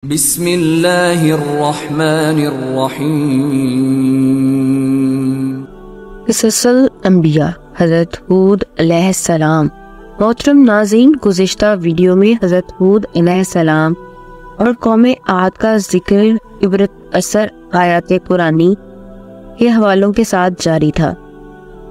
بسم اللہ الرحمن الرحیم۔ قصص الانبیاء حضرت ہود علیہ السلام۔ محترم ناظرین، گزشتہ ویڈیو میں حضرت ہود علیہ السلام اور قوم عاد کا ذکر عبرت اثر آیات قرآنی کے حوالوں کے ساتھ جاری تھا۔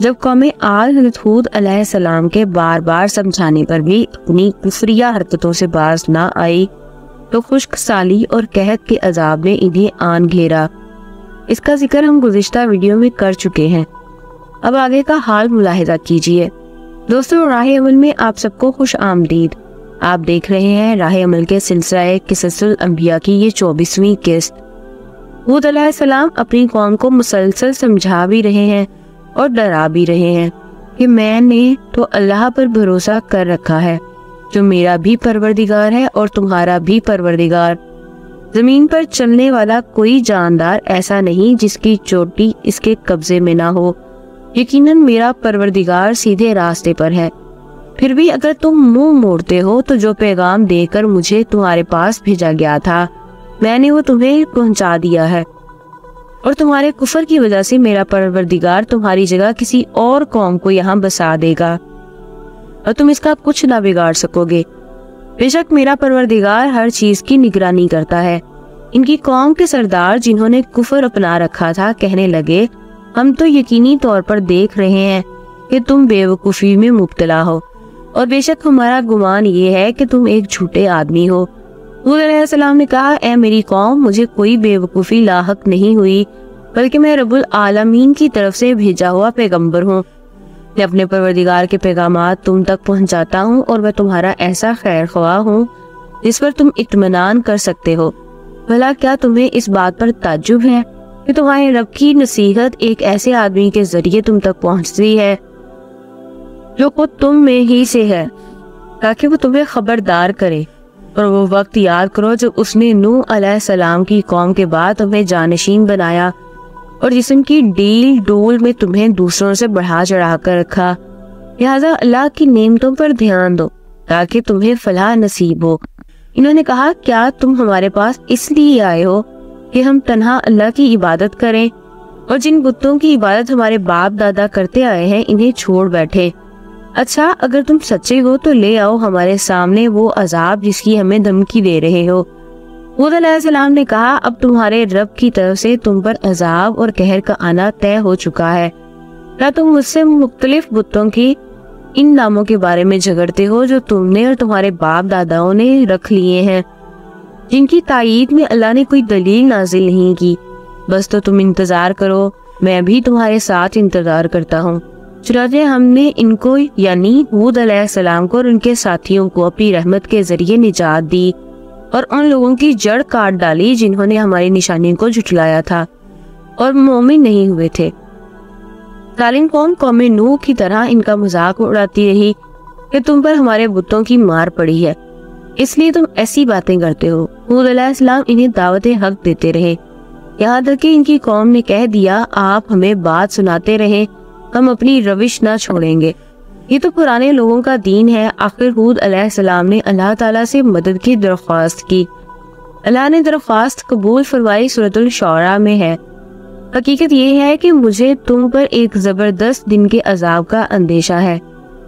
جب قوم عاد حضرت ہود علیہ السلام کے بار بار سمجھانے پر بھی اپنی کفریہ حرکتوں سے باز نہ آئی تو خشک سالی اور قحط کے عذاب نے انہیں آن گھیرا۔ اس کا ذکر ہم گزشتہ ویڈیو میں کر چکے ہیں۔ اب آگے کا حال ملاحظہ کیجئے۔ دوستو، راہ عمل میں آپ سب کو خوش آمدید۔ آپ دیکھ رہے ہیں راہ عمل کے سلسلہ قصص الانبیاء کی یہ 24ویں قسط۔ ہود علیہ السلام اپنی قوم کو مسلسل سمجھا بھی رہے ہیں اور ڈرا بھی رہے ہیں کہ میں نے تو اللہ پر بھروسہ کر رکھا ہے جو میرا بھی پروردگار ہے اور تمہارا بھی پروردگار۔ زمین پر چلنے والا کوئی جاندار ایسا نہیں جس کی چوٹی اس کے قبضے میں نہ ہو۔ یقیناً میرا پروردگار سیدھے راستے پر ہے۔ پھر بھی اگر تم منہ موڑتے ہو تو جو پیغام دے کر مجھے تمہارے پاس بھیجا گیا تھا میں نے وہ تمہیں پہنچا دیا ہے، اور تمہارے کفر کی وجہ سے میرا پروردگار تمہاری جگہ کسی اور قوم کو یہاں بسا دے گا اور تم اس کا کچھ نہ بگاڑ سکو گے۔ بے شک میرا پروردگار ہر چیز کی نگرانی کرتا ہے۔ ان کی قوم کے سردار جنہوں نے کفر اپنا رکھا تھا کہنے لگے، ہم تو یقینی طور پر دیکھ رہے ہیں کہ تم بے وقوفی میں مبتلا ہو، اور بے شک ہمارا گمان یہ ہے کہ تم ایک جھوٹے آدمی ہو۔ حود علیہ السلام نے کہا، اے میری قوم، مجھے کوئی بے وقوفی لاحق نہیں ہوئی، بلکہ میں رب العالمین کی طرف سے بھیجا ہوا پیغمبر ہوں۔ میں اپنے پروردگار کے پیغامات تم تک پہنچاتا ہوں، اور میں تمہارا ایسا خیر خواہ ہوں جس پر تم اطمینان کر سکتے ہو۔ بھلا کیا تمہیں اس بات پر تعجب ہے کہ تمہارے رب کی نصیحت ایک ایسے آدمی کے ذریعے تم تک پہنچتی ہے جو خود تم میں ہی سے ہے، تاکہ وہ تمہیں خبردار کرے؟ اور وہ وقت یاد کرو جب اس نے نوح علیہ السلام کی قوم کے بعد تمہیں جانشین بنایا اور جسم کی ڈیل ڈول میں تمہیں دوسروں سے بڑھا چڑھا کر رکھا۔ لہذا اللہ کی نعمتوں پر دھیان دو تاکہ تمہیں فلاح نصیب ہو۔ انہوں نے کہا، کیا تم ہمارے پاس اس لیے آئے ہو کہ ہم تنہا اللہ کی عبادت کریں، اور جن بتوں کی عبادت ہمارے باپ دادا کرتے آئے ہیں انہیں چھوڑ بیٹھے؟ اچھا، اگر تم سچے ہو تو لے آؤ ہمارے سامنے وہ عذاب جس کی ہمیں دھمکی دے رہے ہو۔ ہود علیہ السلام نے کہا، اب تمہارے رب کی طرف سے تم پر عذاب اور قہر کا آنا طے ہو چکا ہے۔ کیا تم مجھ سے مختلف بتوں کی ان ناموں کے بارے میں جھگڑتے ہو جو تم نے اور تمہارے باپ داداؤں نے رکھ لیے ہیں، جن کی تائید میں اللہ نے کوئی دلیل نازل نہیں کی؟ بس تو تم انتظار کرو، میں بھی تمہارے ساتھ انتظار کرتا ہوں۔ چنانچہ ہم نے ان کو یعنی ہود علیہ السلام کو اور ان کے ساتھیوں کو اپنی رحمت کے ذریعے نجات دی، اور ان لوگوں کی جڑ کاٹ ڈالی جنہوں نے ہماری نشانی کو جھٹلایا تھا اور مومن نہیں ہوئے تھے۔ ظالم قوم نوح کی طرح ان کا مذاق اڑاتی رہی کہ تم پر ہمارے بتوں کی مار پڑی ہے، اس لیے تم ایسی باتیں کرتے ہو۔ ہود علیہ السلام انہیں دعوت حق دیتے رہے، یہاں تک کہ ان کی قوم نے کہہ دیا، آپ ہمیں بات سناتے رہیں، ہم اپنی روش نہ چھوڑیں گے۔ یہ تو پرانے لوگوں کا دین ہے۔ آخر ہود علیہ السلام نے اللہ تعالیٰ سے مدد کی درخواست کی۔ اللہ نے درخواست قبول فرمائی۔ سورۃ الشعراء میں ہے، حقیقت یہ ہے کہ مجھے تم پر ایک زبردست دن کے عذاب کا اندیشہ ہے۔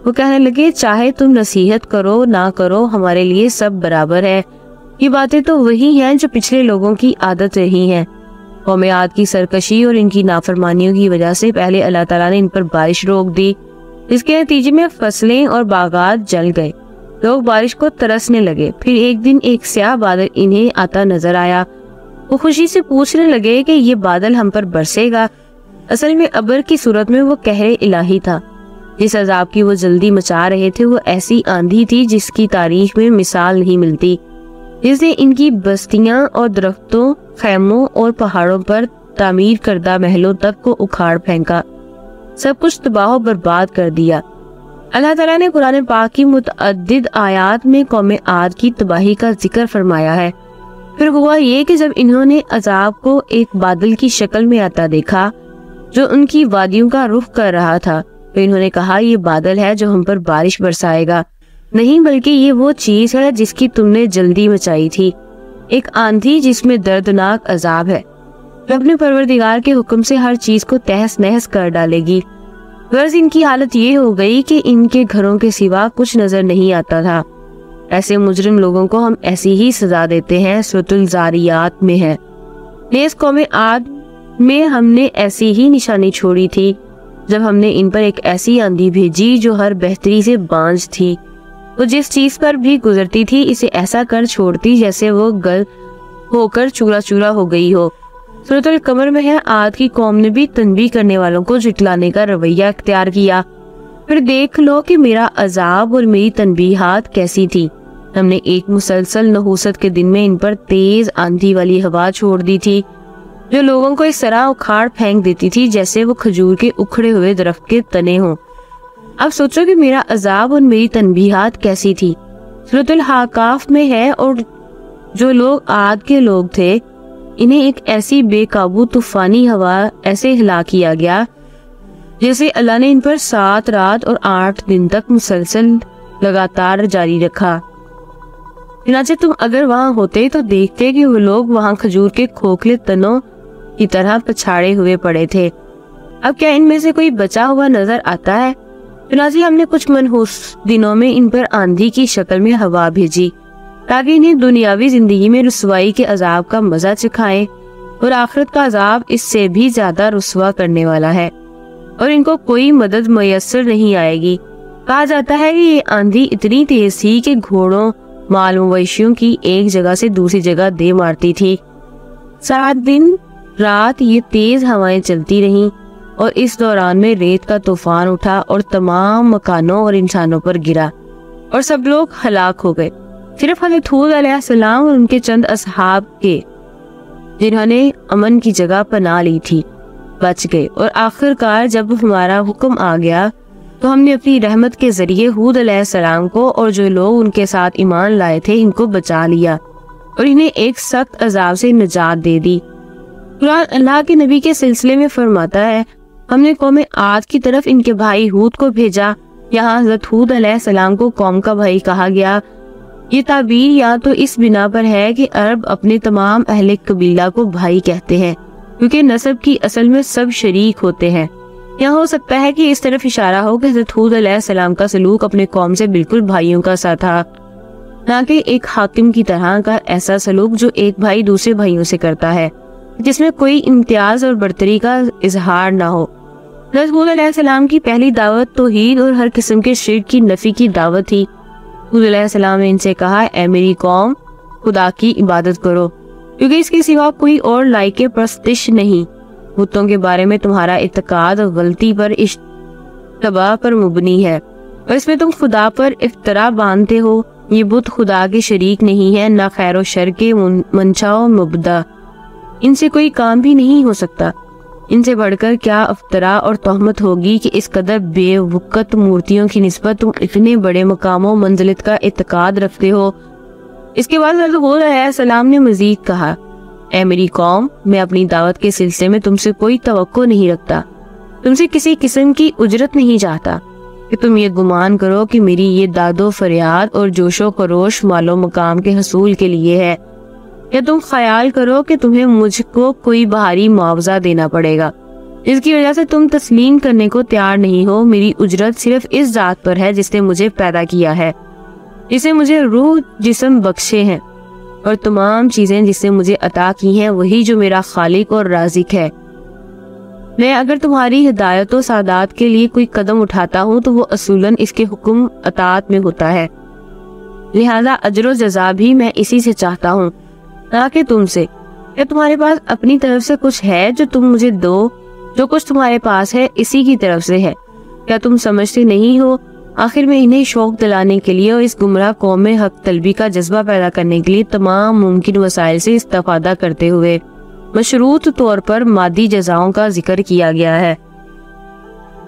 وہ کہنے لگے، چاہے تم نصیحت کرو نہ کرو، ہمارے لیے سب برابر ہے۔ یہ باتیں تو وہی ہیں جو پچھلے لوگوں کی عادت رہی ہیں۔ قوم عاد کی سرکشی اور ان کی نافرمانیوں کی وجہ سے پہلے اللہ تعالیٰ نے ان پر بارش روک دی، جس کے نتیجے میں فصلیں اور باغات جل گئے۔ لوگ بارش کو ترسنے لگے۔ پھر ایک دن ایک سیاہ بادل انہیں آتا نظر آیا۔ وہ خوشی سے پوچھنے لگے کہ یہ بادل ہم پر برسے گا۔ اصل میں ابر کی صورت میں وہ قہر الہی تھا۔ جس عذاب کی وہ جلدی مچا رہے تھے وہ ایسی آندھی تھی جس کی تاریخ میں مثال نہیں ملتی، جس نے ان کی بستیاں اور درختوں، خیموں اور پہاڑوں پر تعمیر کردہ محلوں تک کو اکھاڑ پھینکا، سب کچھ تباہ و برباد کر دیا۔ اللہ تعالیٰ نے قرآن پاک کی متعدد آیات میں قوم عاد کی تباہی کا ذکر فرمایا ہے۔ پھر ہوا یہ کہ جب انہوں نے عذاب کو ایک بادل کی شکل میں آتا دیکھا جو ان کی وادیوں کا رخ کر رہا تھا، تو انہوں نے کہا، یہ بادل ہے جو ہم پر بارش برسائے گا۔ نہیں، بلکہ یہ وہ چیز ہے جس کی تم نے جلدی مچائی تھی۔ ایک آندھی جس میں دردناک عذاب ہے، وہ اپنے پروردگار کے حکم سے ہر چیز کو تہس نہس کر ڈالے گی۔ غرض ان کی حالت یہ ہو گئی کہ ان کے گھروں کے سوا کچھ نظر نہیں آتا تھا۔ ایسے مجرم لوگوں کو ہم ایسی ہی سزا دیتے ہیں، سورۃ الزاریات میں ہے۔ نیز قوم عاد میں ہم نے ایسی ہی نشانی چھوڑی تھی جب ہم نے ان پر ایک ایسی آندھی بھیجی جو ہر بہتری سے بانج تھی۔ وہ جس چیز پر بھی گزرتی تھی اسے ایسا کر چھوڑتی جیسے وہ گل ہو کر چورا چورا ہو گئی ہو۔ سورۃ القمر میں ہے، عاد کی قوم نے بھی تنبیہ کرنے والوں کو جھٹلانے کا رویہ اختیار کیا، پھر دیکھ لو کہ میرا عذاب اور میری تنبیہات کیسی تھی۔ ہم نے ایک مسلسل نحوست کے دن میں ان پر تیز آندھی والی ہوا چھوڑ دی تھی جو لوگوں کو اس طرح اکھاڑ پھینک دیتی تھی جیسے وہ کھجور کے اکھڑے ہوئے درخت کے تنے ہوں۔ اب سوچو کہ میرا عذاب اور میری تنبیہات کیسی تھی۔ سورۃ الحقاف میں ہے، اور جو لوگ عاد کے لوگ تھے انہیں ایک ایسی بے قابو طوفانی ہوا ایسے ہلا کیا گیا جیسے اللہ نے ان پر 7 رات اور 8 دن تک مسلسل لگاتار جاری رکھا۔ چنانچہ تم اگر وہاں ہوتے تو دیکھتے کہ وہ لوگ وہاں کھجور کے کھوکھلے تنوں کی طرح پچھاڑے ہوئے پڑے تھے۔ اب کیا ان میں سے کوئی بچا ہوا نظر آتا ہے؟ چنانچہ ہم نے کچھ منحوس دنوں میں ان پر آندھی کی شکل میں ہوا بھیجی تاکہ انہیں دنیاوی زندگی میں رسوائی کے عذاب کا مزہ چکھائیں، اور آخرت کا عذاب اس سے بھی زیادہ رسوا کرنے والا ہے، اور ان کو کوئی مدد میسر نہیں آئے گی۔ کہا جاتا ہے کہ یہ آندھی اتنی تیز تھی کہ گھوڑوں، مال مویشیوں کی ایک جگہ سے دوسری جگہ دے مارتی تھی۔ 7 دن رات یہ تیز ہوائیں چلتی رہیں، اور اس دوران میں ریت کا طوفان اٹھا اور تمام مکانوں اور انسانوں پر گرا، اور سب لوگ ہلاک ہو گئے۔ صرف حضرت ہود علیہ السلام اور ان کے چند اصحاب کے جنہوں نے امن کی جگہ پناہ لی تھی بچ گئے، اور آخر کار جب ہمارا حکم آ گیا تو ہم نے اپنی رحمت کے ذریعے ہود علیہ السلام کو اور جو لوگ ان کے ساتھ ایمان لائے تھے ان کو بچا لیا اور انہیں ایک سخت عذاب سے نجات دے دی۔ قرآن اللہ کے نبی کے سلسلے میں فرماتا ہے، ہم نے قوم عاد کی طرف ان کے بھائی ہود کو بھیجا۔ یہاں حضرت ہود علیہ السلام کو قوم کا بھائی کہا گیا۔ یہ تعبیر یا تو اس بنا پر ہے کہ عرب اپنے تمام اہل قبیلہ کو بھائی کہتے ہیں کیونکہ نسب کی اصل میں سب شریک ہوتے ہیں، یا ہو سکتا ہے کہ اس طرف اشارہ ہو کہ حضرت ہود علیہ السلام کا سلوک اپنے قوم سے بالکل بھائیوں کا سا تھا، نہ کہ ایک حاکم کی طرح کا ایسا سلوک جو ایک بھائی دوسرے بھائیوں سے کرتا ہے جس میں کوئی امتیاز اور برتری کا اظہار نہ ہو۔ حضرت ہود علیہ السلام کی پہلی دعوت توحید اور ہر قسم کے شرک کی نفی کی دعوت تھی۔ ہود علیہ السلام نے ان سے کہا، اے میری قوم، خدا کی عبادت کرو کیونکہ اس کے سوا کوئی اور لائق پرستش نہیں۔ بتوں کے بارے میں تمہارا اعتقاد غلطی پر، اشتباہ پر مبنی ہے، اور اس میں تم خدا پر افترا باندھتے ہو۔ یہ بت خدا کے شریک نہیں ہے، نہ خیر و شر کے منشا و مبدا، ان سے کوئی کام بھی نہیں ہو سکتا۔ ان سے بڑھ کر کیا افترا اور تہمت ہوگی کہ اس قدر بے وقت مورتیوں کی نسبت تم اتنے بڑے مقام و منزلت کا اعتقاد رکھتے ہو۔ اس کے بعد حضرت ہود علیہ السلام نے مزید کہا، اے میری قوم، میں اپنی دعوت کے سلسلے میں تم سے کوئی توقع نہیں رکھتا، تم سے کسی قسم کی اجرت نہیں چاہتا کہ تم یہ گمان کرو کہ میری یہ داد و فریاد اور جوش و خروش مال و مقام کے حصول کے لیے ہے، یا تم خیال کرو کہ تمہیں مجھ کو کوئی بھاری معاوضہ دینا پڑے گا جس کی وجہ سے تم تسلیم کرنے کو تیار نہیں ہو۔ میری اجرت صرف اس ذات پر ہے جس نے مجھے پیدا کیا ہے، جس نے مجھے روح جسم بخشے ہیں، اور تمام چیزیں جس نے مجھے عطا کی ہیں وہی جو میرا خالق اور رازق ہے۔ میں اگر تمہاری ہدایت و سعادت کے لیے کوئی قدم اٹھاتا ہوں تو وہ اصولاً اس کے حکم اطاعت میں ہوتا ہے، لہذا اجر و جزا بھی میں اسی سے چاہتا ہوں نہ کہ تم سے۔ کیا تمہارے پاس اپنی طرف سے کچھ ہے جو تم مجھے دو؟ جو کچھ تمہارے پاس ہے اسی کی طرف سے ہے۔ کیا تم سمجھتے نہیں ہو؟ آخر میں انہیں شوق دلانے کے لیے اور اس گمراہ قوم میں حق طلبی کا جذبہ پیدا کرنے کے لیے تمام ممکن وسائل سے استفادہ کرتے ہوئے مشروط طور پر مادی جزاؤں کا ذکر کیا گیا ہے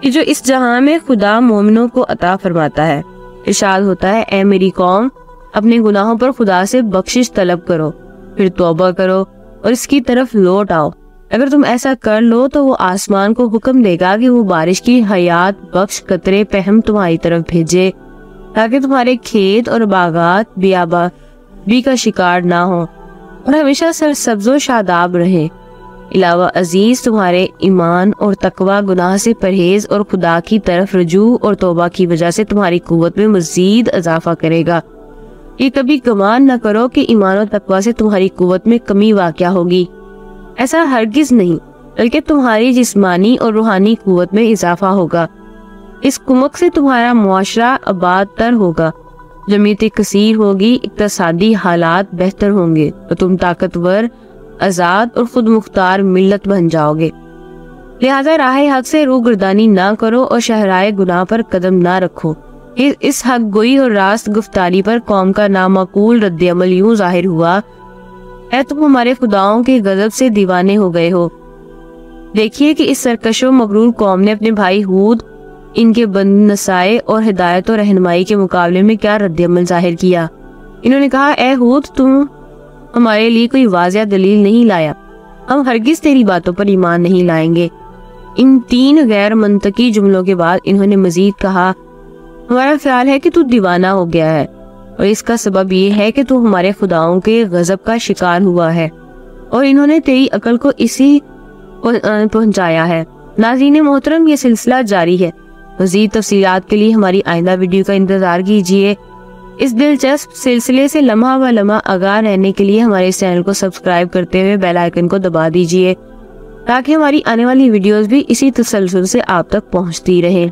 کہ جو اس جہاں میں خدا مومنوں کو عطا فرماتا ہے۔ ارشاد ہوتا ہے، اے میری قوم، اپنے گناہوں پر خدا سے بخشش طلب کرو، پھر توبہ کرو اور اس کی طرف لوٹ آؤ۔ اگر تم ایسا کر لو تو وہ آسمان کو حکم دے گا کہ وہ بارش کی حیات بخش قطرے پہم تمہاری طرف بھیجے تاکہ تمہارے کھیت اور باغات بیابی کا شکار نہ ہوں۔ اور ہمیشہ سرسبز و شاداب رہیں۔ علاوہ ازیں تمہارے ایمان اور تقوی، گناہ سے پرہیز اور خدا کی طرف رجوع اور توبہ کی وجہ سے تمہاری قوت میں مزید اضافہ کرے گا۔ یہ کبھی گمان نہ کرو کہ ایمان و تقوی سے تمہاری قوت میں کمی واقع ہوگی، ایسا ہرگز نہیں، بلکہ تمہاری جسمانی اور روحانی قوت میں اضافہ ہوگا۔ اس کمک سے تمہارا معاشرہ آباد تر ہوگا، جمعیت کثیر ہوگی، اقتصادی حالات بہتر ہوں گے اور تم طاقتور، آزاد اور خود مختار ملت بن جاؤ گے۔ لہذا راہ حق سے روگردانی نہ کرو اور شہرائے گناہ پر قدم نہ رکھو۔ اس حق گوئی اور راست گفتاری پر قوم کا نامعقول رد عمل یوں ظاہر ہوا، اے تم ہمارے خداؤں کے غضب سے دیوانے ہو گئے ہو۔ دیکھیے کہ اس سرکش و مغرور قوم نے اپنے بھائی ہود، ان کے بند نصائح اور ہدایت و رہنمائی کے مقابلے میں کیا رد عمل ظاہر کیا۔ انہوں نے کہا، اے ہود، تم ہمارے لیے کوئی واضح دلیل نہیں لایا، ہم ہرگز تیری باتوں پر ایمان نہیں لائیں گے۔ ان 3 غیر منطقی جملوں کے بعد انہوں نے مزید کہا، ہمارا خیال ہے کہ تو دیوانہ ہو گیا ہے، اور اس کا سبب یہ ہے کہ تو ہمارے خداؤں کے غضب کا شکار ہوا ہے، اور انہوں نے تیری عقل کو اسی پہنچایا ہے۔ ناظرین محترم، یہ سلسلہ جاری ہے، مزید تفصیلات کے لیے ہماری آئندہ ویڈیو کا انتظار کیجیے۔ اس دلچسپ سلسلے سے لمحہ بہ لمحہ آگاہ رہنے کے لیے ہمارے اس چینل کو سبسکرائب کرتے ہوئے بیل آئیکن کو دبا دیجیے، تاکہ ہماری آنے والی ویڈیوز بھی اسی تسلسل سے آپ تک پہنچتی رہیں۔